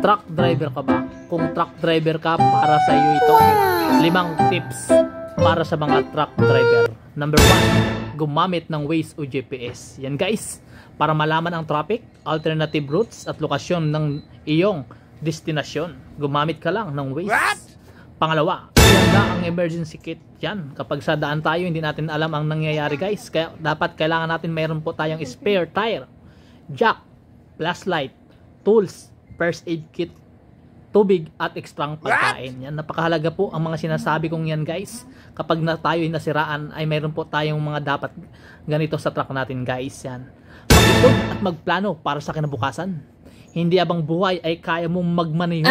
Truck driver ka ba? Kung truck driver ka, para sa iyo ito. 5 tips para sa mga truck driver. Number 1, gumamit ng Waze o GPS. Yan guys, para malaman ang traffic, alternative routes at lokasyon ng iyong destinasyon. Gumamit ka lang ng Waze. Pangalawa, ihanda ang emergency kit. Yan, kapag sa daan tayo, hindi natin alam ang nangyayari guys. Kaya kailangan natin mayroon po tayong spare tire, jack, flashlight, tools, first aid kit, tubig at ekstrang pagkain. Yan, napakahalaga po ang mga sinasabi kong yan guys. Kapag tayo nasiraan ay mayroon po tayong mga dapat ganito sa truck natin guys. Yan, mag-ipon at magplano para sa kinabukasan. Hindi abang buhay ay kaya mong magmaneho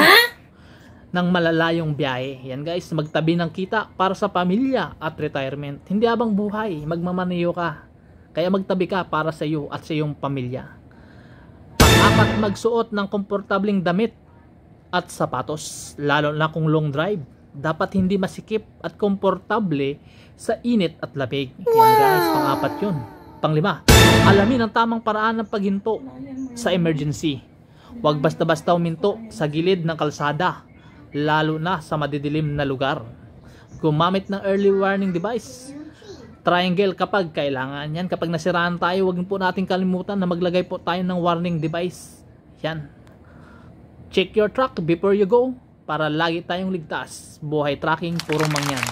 ng malalayong biyahe. Yan guys, magtabi ng kita para sa pamilya at retirement. Hindi abang buhay, magmamaneho ka. Kaya magtabi ka para sa iyo at sa iyong pamilya. Pang-apat, magsuot ng komportabling damit at sapatos. Lalo na kung long drive. Dapat hindi masikip at komportable sa init at lamig. Yan guys, pang-apat yun. Pang-5, alamin ang tamang paraan ng paghinto sa emergency. Huwag basta-basta huminto sa gilid ng kalsada, lalo na sa madidilim na lugar. Gumamit ng early warning device, triangle kapag kailangan. Yan, kapag nasiraan tayo, huwag po natin kalimutan na maglagay po tayo ng warning device. Yan, check your truck before you go para lagi tayong ligtas. Buhay trucking, puro mangyan.